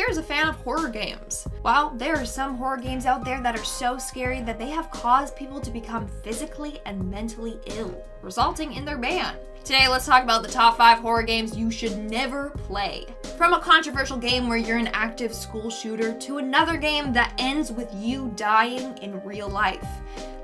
is a fan of horror games. Well, there are some horror games out there that are so scary that they have caused people to become physically and mentally ill, resulting in their ban. Today, let's talk about the top 5 horror games you should never play. From a controversial game where you're an active school shooter to another game that ends with you dying in real life.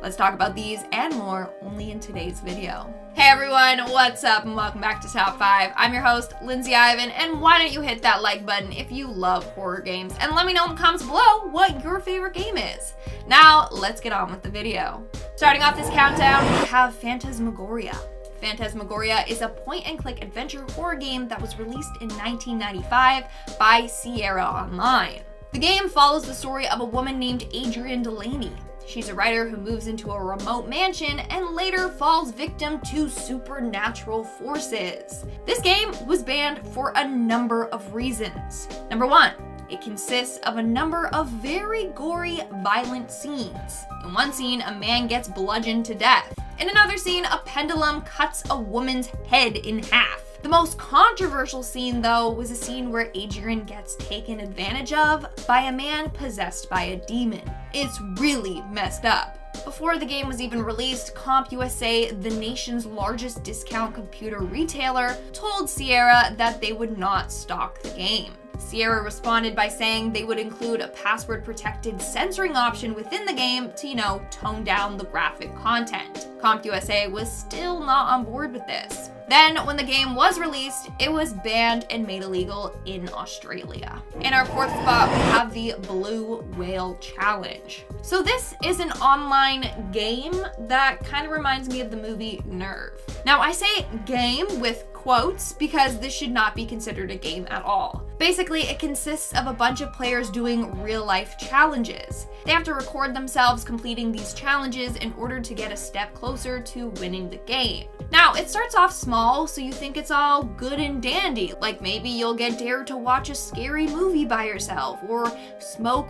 Let's talk about these and more only in today's video. Hey everyone, what's up and welcome back to Top 5. I'm your host, Lindsay Ivan, and why don't you hit that like button if you love horror games and let me know in the comments below what your favorite game is. Now, let's get on with the video. Starting off this countdown, we have Phantasmagoria. Phantasmagoria is a point-and-click adventure horror game that was released in 1995 by Sierra Online. The game follows the story of a woman named Adrienne Delaney. She's a writer who moves into a remote mansion and later falls victim to supernatural forces. This game was banned for a number of reasons. Number 1, it consists of a number of very gory, violent scenes. In one scene, a man gets bludgeoned to death. In another scene, a pendulum cuts a woman's head in half. The most controversial scene, though, was a scene where Adrienne gets taken advantage of by a man possessed by a demon. It's really messed up. Before the game was even released, CompUSA, the nation's largest discount computer retailer, told Sierra that they would not stock the game. Sierra responded by saying they would include a password-protected censoring option within the game to, tone down the graphic content. CompUSA was still not on board with this. Then, when the game was released, it was banned and made illegal in Australia. In our 4th spot, we have the Blue Whale Challenge. So this is an online game that kind of reminds me of the movie Nerve. Now, I say game with quotes because this should not be considered a game at all. Basically, it consists of a bunch of players doing real-life challenges. They have to record themselves completing these challenges in order to get a step closer to winning the game. Now, it starts off small, so you think it's all good and dandy, like maybe you'll get dared to watch a scary movie by yourself, or smoke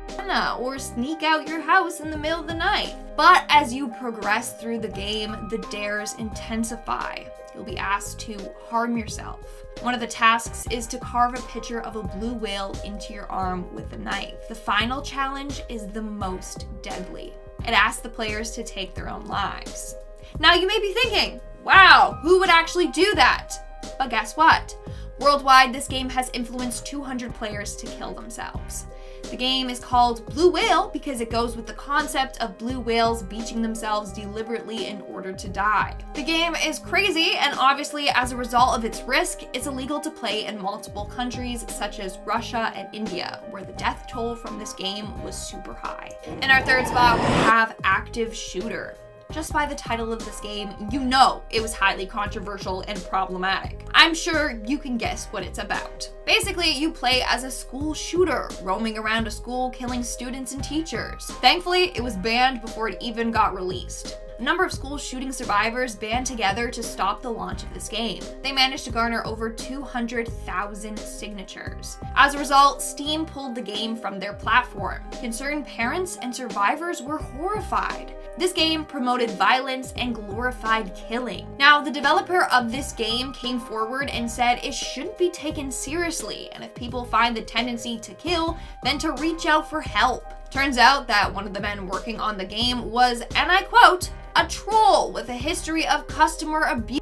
marijuana, or sneak out your house in the middle of the night. But as you progress through the game, the dares intensify. You'll be asked to harm yourself. One of the tasks is to carve a picture of a blue whale into your arm with a knife. The final challenge is the most deadly. It asks the players to take their own lives. Now you may be thinking, wow, who would actually do that? But guess what? Worldwide, this game has influenced 200 players to kill themselves. The game is called Blue Whale because it goes with the concept of blue whales beaching themselves deliberately in order to die. The game is crazy, and obviously as a result of its risk, it's illegal to play in multiple countries such as Russia and India, where the death toll from this game was super high. In our 3rd spot, we have Active Shooter. Just by the title of this game, you know it was highly controversial and problematic. I'm sure you can guess what it's about. Basically, you play as a school shooter, roaming around a school killing students and teachers. Thankfully, it was banned before it even got released. A number of school shooting survivors band together to stop the launch of this game. They managed to garner over 200,000 signatures. As a result, Steam pulled the game from their platform. Concerned parents and survivors were horrified. This game promoted violence and glorified killing. Now, the developer of this game came forward and said it shouldn't be taken seriously, and if people find the tendency to kill, then to reach out for help. Turns out that one of the men working on the game was, and I quote, a troll with a history of customer abuse,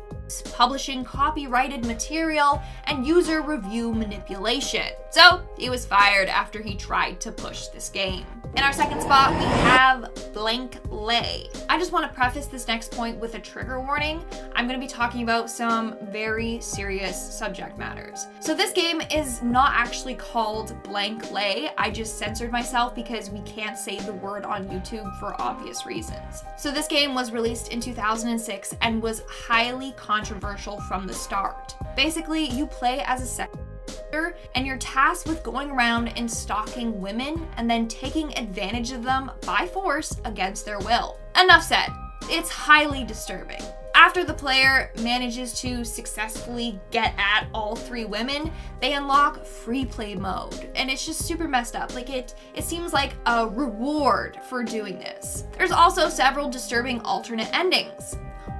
publishing copyrighted material, and user review manipulation. So he was fired after he tried to push this game. In our 2nd spot, we have Blanklay. I just want to preface this next point with a trigger warning. I'm going to be talking about some very serious subject matters. So this game is not actually called Blanklay. I just censored myself because we can't say the word on YouTube for obvious reasons. So this game was released in 2006 and was highly controversial from the start. Basically, you play as a sex offender and you're tasked with going around and stalking women and then taking advantage of them by force against their will. Enough said. It's highly disturbing. After the player manages to successfully get at all 3 women, they unlock free play mode, and it's just super messed up. Like it seems like a reward for doing this. There's also several disturbing alternate endings.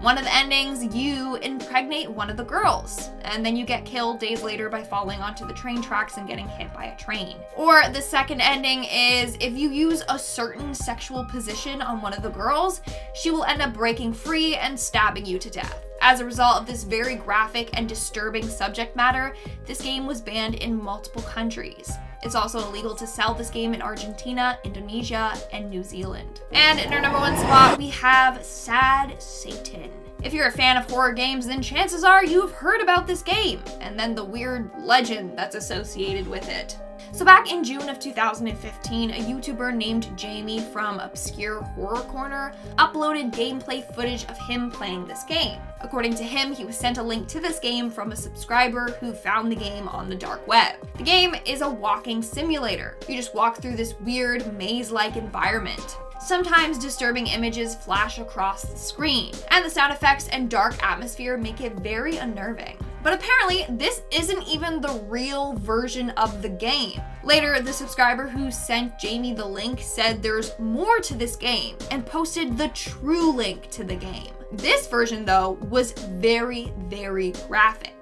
One of the endings, you impregnate one of the girls, and then you get killed days later by falling onto the train tracks and getting hit by a train. Or the second ending is, if you use a certain sexual position on one of the girls, she will end up breaking free and stabbing you to death. As a result of this very graphic and disturbing subject matter, this game was banned in multiple countries. It's also illegal to sell this game in Argentina, Indonesia, and New Zealand. And in our number 1 spot, we have Sad Satan. If you're a fan of horror games, then chances are you've heard about this game, and then the weird legend that's associated with it. So back in June of 2015, a YouTuber named Jamie from Obscure Horror Corner uploaded gameplay footage of him playing this game. According to him, he was sent a link to this game from a subscriber who found the game on the dark web. The game is a walking simulator. You just walk through this weird maze-like environment. Sometimes disturbing images flash across the screen, and the sound effects and dark atmosphere make it very unnerving. But apparently, this isn't even the real version of the game. Later, the subscriber who sent Jamie the link said there's more to this game and posted the true link to the game. This version, though, was very, very graphic.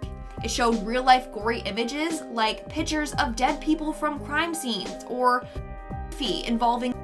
It showed real-life gory images like pictures of dead people from crime scenes or involving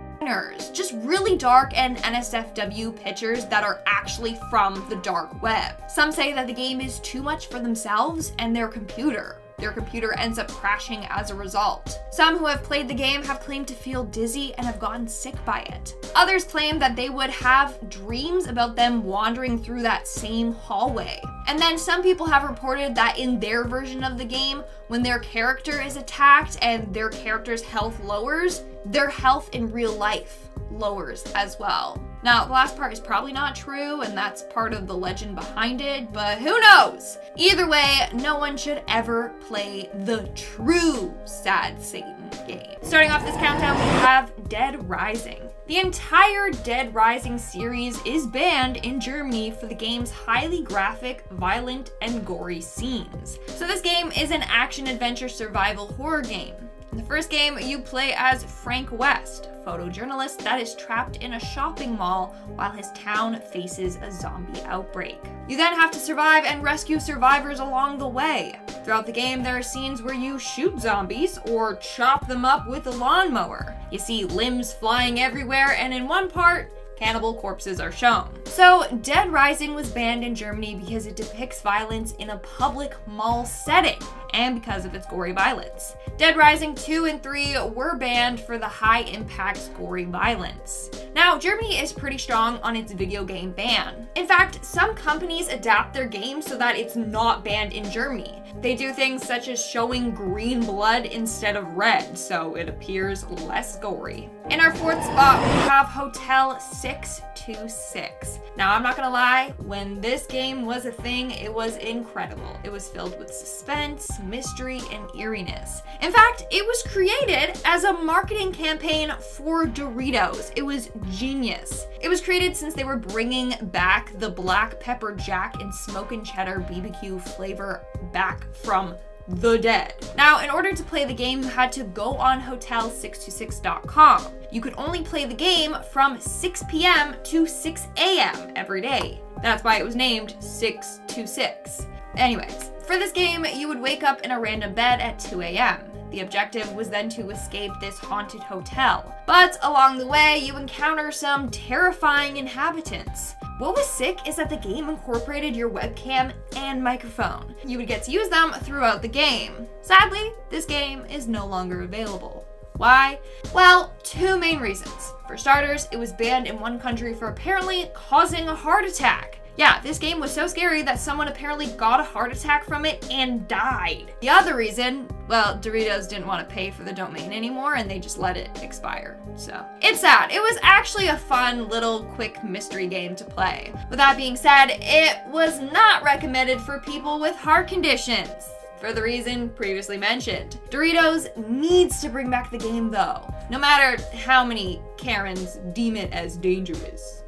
just really dark and NSFW pictures that are actually from the dark web. Some say that the game is too much for themselves and their computer. Their computer ends up crashing as a result. Some who have played the game have claimed to feel dizzy and have gotten sick by it. Others claim that they would have dreams about them wandering through that same hallway. And then some people have reported that in their version of the game, when their character is attacked and their character's health lowers, their health in real life lowers as well. Now, the last part is probably not true, and that's part of the legend behind it, but who knows? Either way, no one should ever play the true Sad Satan game. Starting off this countdown, we have Dead Rising. The entire Dead Rising series is banned in Germany for the game's highly graphic, violent, and gory scenes. So this game is an action-adventure survival horror game. In the first game, you play as Frank West, a photojournalist that is trapped in a shopping mall while his town faces a zombie outbreak. You then have to survive and rescue survivors along the way. Throughout the game, there are scenes where you shoot zombies or chop them up with a lawnmower. You see limbs flying everywhere, and in one part, cannibal corpses are shown. So, Dead Rising was banned in Germany because it depicts violence in a public mall setting, and because of its gory violence. Dead Rising 2 and 3 were banned for the high-impact gory violence. Now, Germany is pretty strong on its video game ban. In fact, some companies adapt their games so that it's not banned in Germany. They do things such as showing green blood instead of red, so it appears less gory. In our 4th spot, we have Hotel 626. Now, I'm not gonna lie, when this game was a thing, it was incredible. It was filled with suspense, mystery, and eeriness. In fact, it was created as a marketing campaign for Doritos. It was genius. It was created since they were bringing back the black pepper jack and smoke and cheddar BBQ flavor back from the dead. Now, in order to play the game, you had to go on hotel626.com. You could only play the game from 6 p.m. to 6 a.m. every day. That's why it was named 626. Anyways, for this game, you would wake up in a random bed at 2 a.m. The objective was then to escape this haunted hotel. But along the way, you encounter some terrifying inhabitants. What was sick is that the game incorporated your webcam and microphone. You would get to use them throughout the game. Sadly, this game is no longer available. Why? Well, 2 main reasons. For starters, it was banned in one country for apparently causing a heart attack. Yeah, this game was so scary that someone apparently got a heart attack from it and died. The other reason, well, Doritos didn't want to pay for the domain anymore and they just let it expire. So, it's sad. It was actually a fun little quick mystery game to play. With that being said, it was not recommended for people with heart conditions, for the reason previously mentioned. Doritos needs to bring back the game though, no matter how many Karens deem it as dangerous.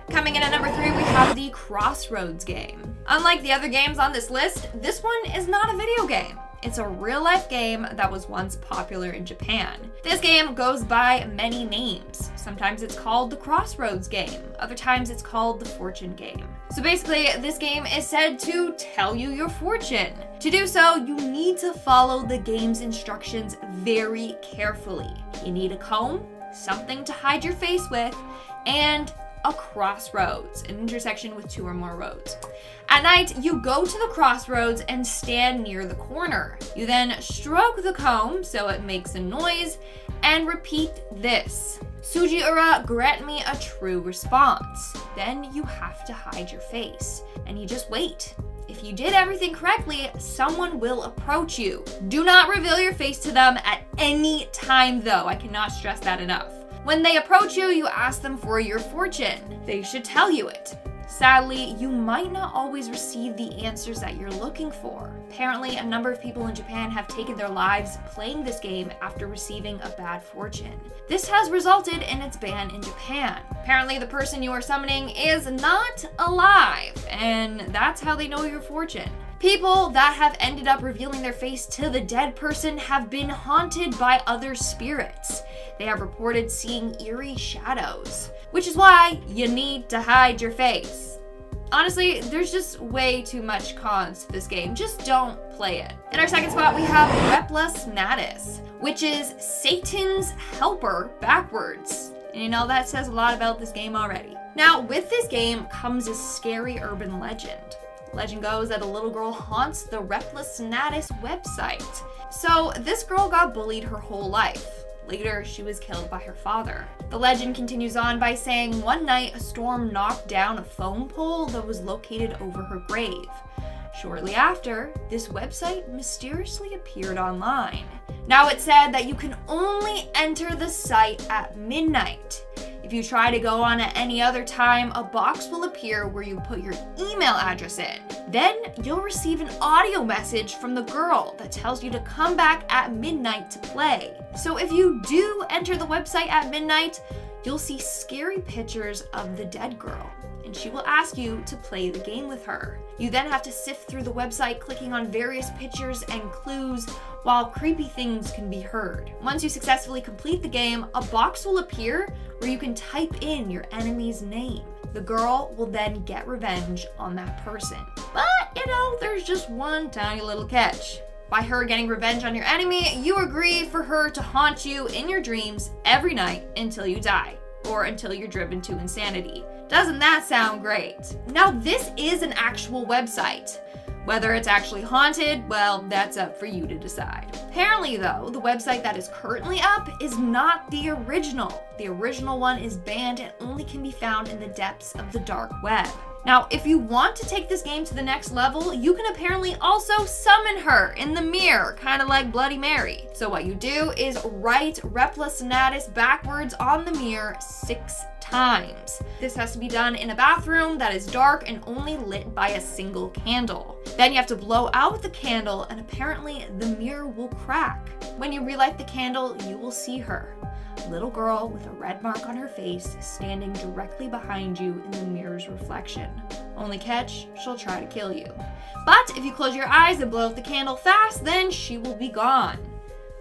Coming in at number 3, we have the Crossroads game. Unlike the other games on this list, this one is not a video game. It's a real-life game that was once popular in Japan. This game goes by many names. Sometimes it's called the Crossroads Game. Other times it's called the Fortune Game. So basically, this game is said to tell you your fortune. To do so, you need to follow the game's instructions very carefully. You need a comb, something to hide your face with, and a crossroads, an intersection with 2 or more roads. At night, you go to the crossroads and stand near the corner. You then stroke the comb so it makes a noise and repeat this. Sugiura, grant me a true response. Then you have to hide your face and you just wait. If you did everything correctly, someone will approach you. Do not reveal your face to them at any time though. I cannot stress that enough. When they approach you, you ask them for your fortune. They should tell you it. Sadly, you might not always receive the answers that you're looking for. Apparently, a number of people in Japan have taken their lives playing this game after receiving a bad fortune. This has resulted in its ban in Japan. Apparently, the person you are summoning is not alive, and that's how they know your fortune. People that have ended up revealing their face to the dead person have been haunted by other spirits. They have reported seeing eerie shadows, which is why you need to hide your face. Honestly, there's just way too much cons to this game. Just don't play it. In our second spot, we have Replus Natus, which is Satan's helper backwards. And you know, that says a lot about this game already. Now, with this game comes a scary urban legend. Legend goes that a little girl haunts the Replus Natus website. So this girl got bullied her whole life. Later, she was killed by her father. The legend continues on by saying one night a storm knocked down a phone pole that was located over her grave. Shortly after, this website mysteriously appeared online. Now it's said that you can only enter the site at midnight. If you try to go on at any other time, a box will appear where you put your email address in. Then you'll receive an audio message from the girl that tells you to come back at midnight to play. So if you do enter the website at midnight, you'll see scary pictures of the dead girl, and she will ask you to play the game with her. You then have to sift through the website, clicking on various pictures and clues, while creepy things can be heard. Once you successfully complete the game, a box will appear where you can type in your enemy's name. The girl will then get revenge on that person. But, you know, there's just one tiny little catch. By her getting revenge on your enemy, you agree for her to haunt you in your dreams every night until you die, or until you're driven to insanity. Doesn't that sound great? Now, this is an actual website. Whether it's actually haunted, well, that's up for you to decide. Apparently though, the website that is currently up is not the original. The original one is banned and only can be found in the depths of the dark web. Now, if you want to take this game to the next level, you can apparently also summon her in the mirror, kind of like Bloody Mary. So what you do is write Replus Natus backwards on the mirror 6 times. This has to be done in a bathroom that is dark and only lit by a single candle. Then you have to blow out the candle and apparently the mirror will crack. When you relight the candle, you will see her. A little girl with a red mark on her face standing directly behind you in the mirror's reflection. Only catch, she'll try to kill you. But if you close your eyes and blow out the candle fast, then she will be gone.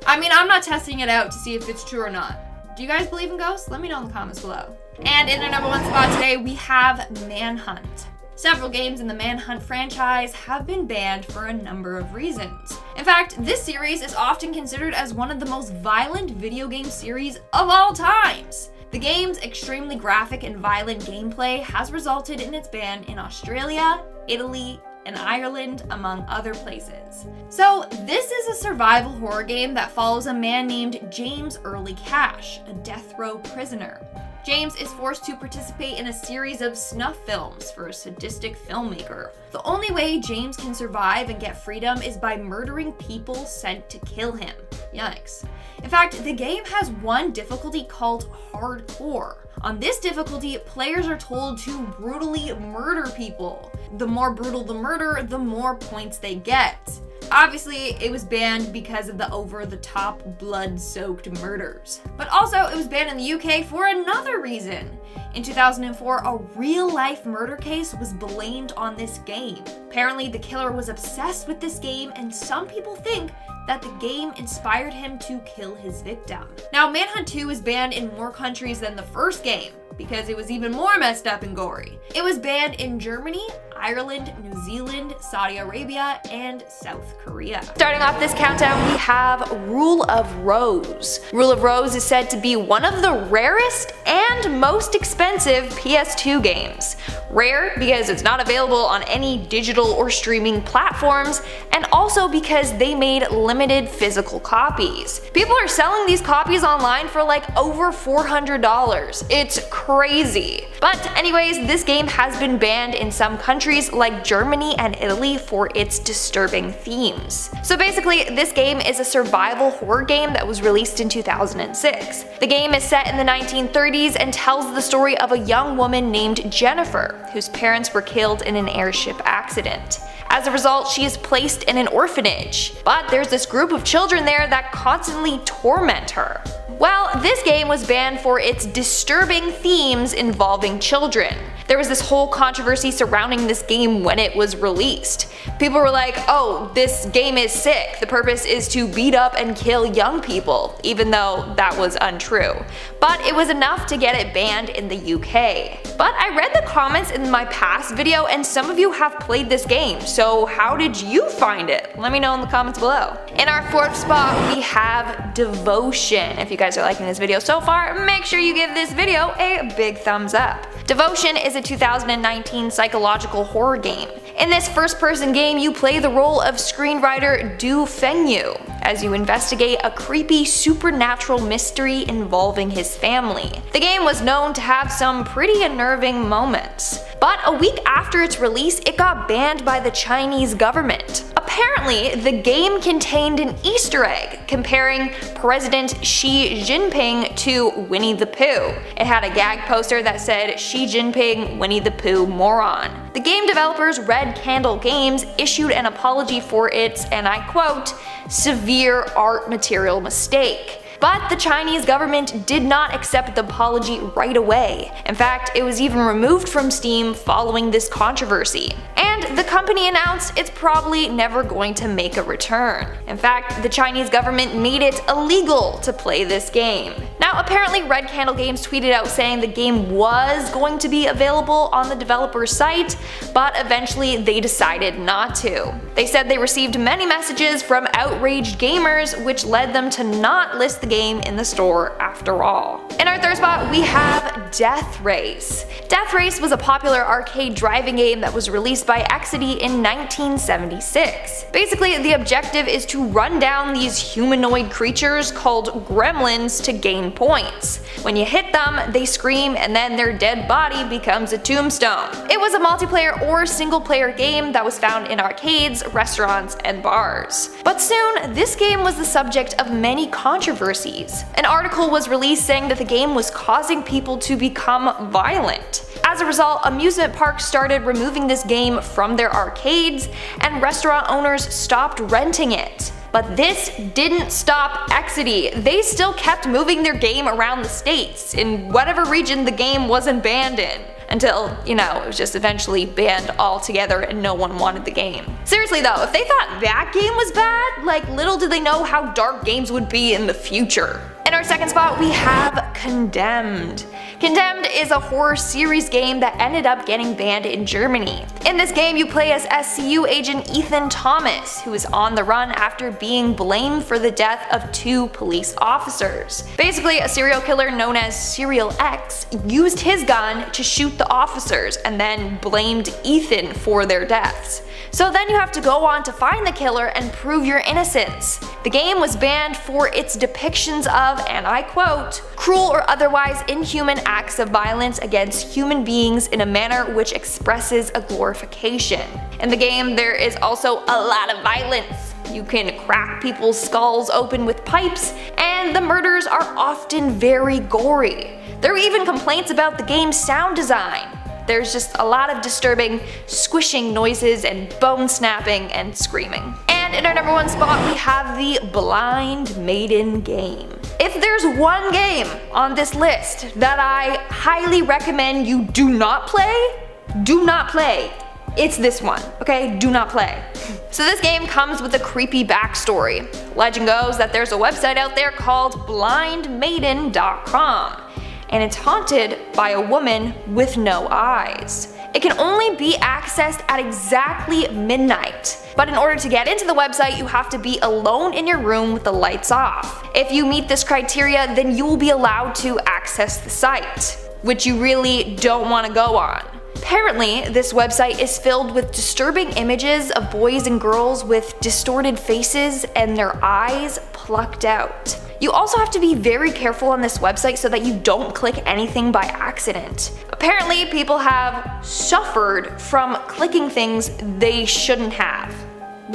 I mean, I'm not testing it out to see if it's true or not. Do you guys believe in ghosts? Let me know in the comments below. And in our number 1 spot today, we have Manhunt. Several games in the Manhunt franchise have been banned for a number of reasons. In fact, this series is often considered as one of the most violent video game series of all times. The game's extremely graphic and violent gameplay has resulted in its ban in Australia, Italy, and Ireland, among other places. So this is a survival horror game that follows a man named James Early Cash, a death row prisoner. James is forced to participate in a series of snuff films for a sadistic filmmaker. The only way James can survive and get freedom is by murdering people sent to kill him. Yikes. In fact, the game has one difficulty called Hardcore. On this difficulty, players are told to brutally murder people. The more brutal the murder, the more points they get. Obviously, it was banned because of the over-the-top, blood-soaked murders. But also, it was banned in the UK for another reason. In 2004, a real-life murder case was blamed on this game. Apparently, the killer was obsessed with this game, and some people think that the game inspired him to kill his victim. Now, Manhunt 2 was banned in more countries than the first game, because it was even more messed up and gory. It was banned in Germany, Ireland, New Zealand, Saudi Arabia, and South Korea. Starting off this countdown, we have Rule of Rose. Rule of Rose is said to be one of the rarest and most expensive PS2 games. Rare because it's not available on any digital or streaming platforms, and also because they made limited physical copies. People are selling these copies online for like over $400. It's crazy. But anyways, this game has been banned in some countries like Germany and Italy for its disturbing themes. So basically, this game is a survival horror game that was released in 2006. The game is set in the 1930s and tells the story of a young woman named Jennifer, whose parents were killed in an airship accident. As a result, she is placed in an orphanage, but there's this group of children there that constantly torment her. Well, this game was banned for its disturbing themes involving children. There was this whole controversy surrounding this game when it was released. People were like, oh, this game is sick. The purpose is to beat up and kill young people, even though that was untrue. But it was enough to get it banned in the UK. But I read the comments in my past video and some of you have played this game, so how did you find it? Let me know in the comments below. In our fourth spot, we have Devotion. If you guys are liking this video so far, make sure you give this video a big thumbs up. Devotion is a 2019 psychological horror game. In this first-person game, you play the role of screenwriter Du Fengyu as you investigate a creepy supernatural mystery involving his family. The game was known to have some pretty unnerving moments, but a week after its release, it got banned by the Chinese government. Apparently, the game contained an Easter egg comparing President Xi Jinping to Winnie the Pooh. It had a gag poster that said Xi Jinping, Winnie the Pooh, moron. The game developers Red Candle Games issued an apology for its, and I quote, severe art material mistake. But the Chinese government did not accept the apology right away. In fact, it was even removed from Steam following this controversy. And the company announced it's probably never going to make a return. In fact, the Chinese government made it illegal to play this game. Now, apparently Red Candle Games tweeted out saying the game was going to be available on the developer's site, but eventually they decided not to. They said they received many messages from outraged gamers, which led them to not list the game in the store after all. In our third spot, we have Death Race. Death Race was a popular arcade driving game that was released by Exidy in 1976. Basically, the objective is to run down these humanoid creatures called gremlins to gain points. When you hit them, they scream and then their dead body becomes a tombstone. It was a multiplayer or single player game that was found in arcades, restaurants, and bars. But soon, this game was the subject of many controversies. An article was released saying that the game was causing people to become violent. As a result, amusement parks started removing this game from their arcades, and restaurant owners stopped renting it. But this didn't stop Exidy. They still kept moving their game around the states, in whatever region the game wasn't banned in. Until, it was just eventually banned altogether and no one wanted the game. Seriously though, if they thought that game was bad, like little did they know how dark games would be in the future. In our second spot, we have Condemned. Condemned is a horror series game that ended up getting banned in Germany. In this game, you play as SCU agent Ethan Thomas, who is on the run after being blamed for the death of 2 police officers. Basically, a serial killer known as Serial X used his gun to shoot the officers and then blamed Ethan for their deaths. So then you have to go on to find the killer and prove your innocence. The game was banned for its depictions of, and I quote, cruel or otherwise inhuman acts of violence against human beings in a manner which expresses a glorification. In the game, there is also a lot of violence. You can crack people's skulls open with pipes, and the murders are often very gory. There are even complaints about the game's sound design. There's just a lot of disturbing squishing noises and bone snapping and screaming. And And in our number 1 spot, we have the Blind Maiden game. If there's one game on this list that I highly recommend you do not play, it's this one, okay? Do not play. So this game comes with a creepy backstory. Legend goes that there's a website out there called blindmaiden.com, and it's haunted by a woman with no eyes. It can only be accessed at exactly midnight. But in order to get into the website, you have to be alone in your room with the lights off. If you meet this criteria, then you will be allowed to access the site, which you really don't want to go on. Apparently, this website is filled with disturbing images of boys and girls with distorted faces and their eyes plucked out. You also have to be very careful on this website so that you don't click anything by accident. Apparently, people have suffered from clicking things they shouldn't have,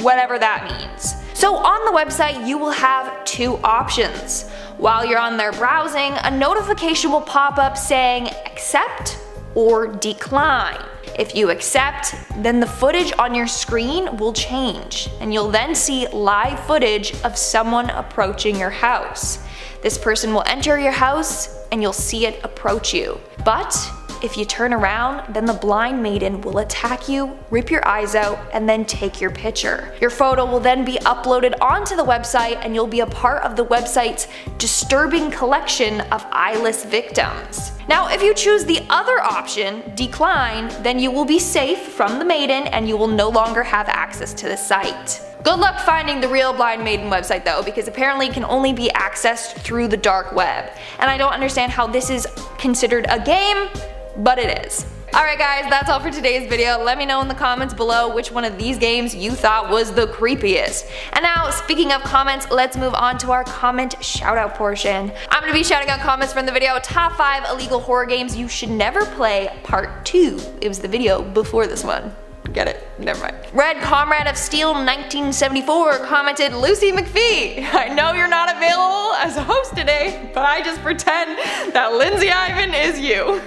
whatever that means. So on the website, you will have 2 options. While you're on there browsing, a notification will pop up saying accept or decline. If you accept, then the footage on your screen will change, and you'll then see live footage of someone approaching your house. This person will enter your house and you'll see it approach you. But if you turn around, then the blind maiden will attack you, rip your eyes out, and then take your picture. Your photo will then be uploaded onto the website, and you'll be a part of the website's disturbing collection of eyeless victims. Now, if you choose the other option, decline, then you will be safe from the maiden and you will no longer have access to the site. Good luck finding the real Blind Maiden website though, because apparently it can only be accessed through the dark web. And I don't understand how this is considered a game, but it is. Alright guys, that's all for today's video. Let me know in the comments below which one of these games you thought was the creepiest. And now, speaking of comments, let's move on to our comment shoutout portion. I'm gonna be shouting out comments from the video Top 5 Illegal Horror Games You Should Never Play Part 2. It was the video before this one. Get it? Never mind. Red Comrade of Steel 1974 commented, Lucy McPhee, I know you're not available as a host today, but I just pretend that Lindsay Ivan is you.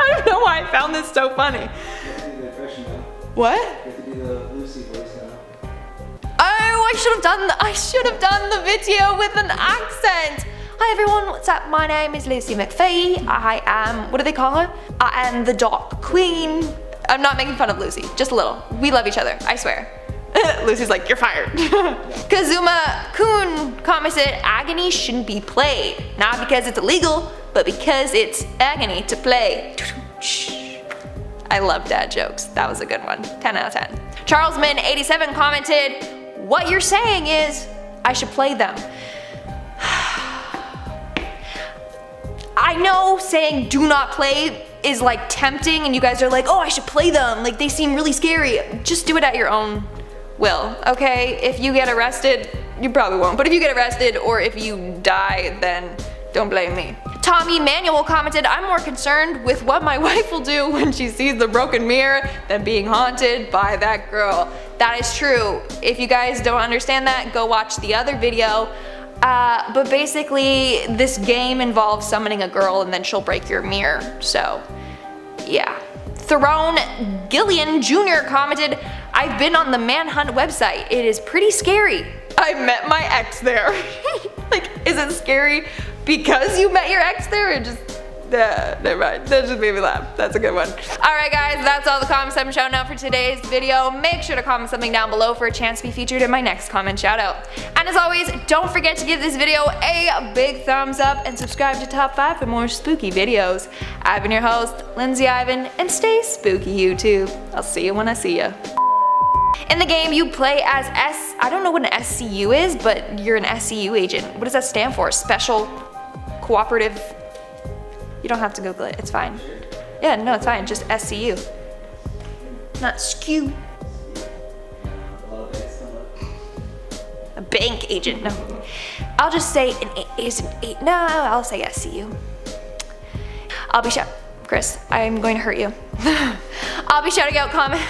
I don't know why I found this so funny. What? You have to do the Lucy voice now. Oh, I should have done the video with an accent. Hi everyone, what's up? My name is Lucy McPhee. I am, what do they call her? I am the Dark Queen. I'm not making fun of Lucy, just a little. We love each other, I swear. Lucy's like, you're fired. Kazuma Kun commented, agony shouldn't be played. Not because it's illegal, but because it's agony to play. I love dad jokes. That was a good one. 10 out of 10. Charlesman87 commented, what you're saying is, I should play them. I know saying do not play is like tempting and you guys are like, oh, I should play them. Like they seem really scary. Just do it at your own will, okay? If you get arrested, you probably won't, but if you get arrested or if you die, then don't blame me. Tommy Manuel commented, I'm more concerned with what my wife will do when she sees the broken mirror than being haunted by that girl. That is true. If you guys don't understand that, go watch the other video. But basically, this game involves summoning a girl and then she'll break your mirror, so yeah. Throne Gillian Jr. commented, I've been on the Manhunt website. It is pretty scary. I met my ex there. Like, is it scary because you met your ex there or just, never mind. That just made me laugh. That's a good one. Alright guys, that's all the comments I'm shouting out for today's video. Make sure to comment something down below for a chance to be featured in my next comment shout out. And as always, don't forget to give this video a big thumbs up and subscribe to Top 5 for more spooky videos. I've been your host, Lindsay Ivan, and stay spooky YouTube. I'll see you when I see ya. In the game, you play as I don't know what an SCU is, but you're an SCU agent. What does that stand for? Special Cooperative. You don't have to Google it, it's fine. Yeah, no, it's fine, just SCU. Not SKU. A bank agent, no. I'll just say I'll say SCU. I'll be Chris, I'm going to hurt you. I'll be shouting out comment.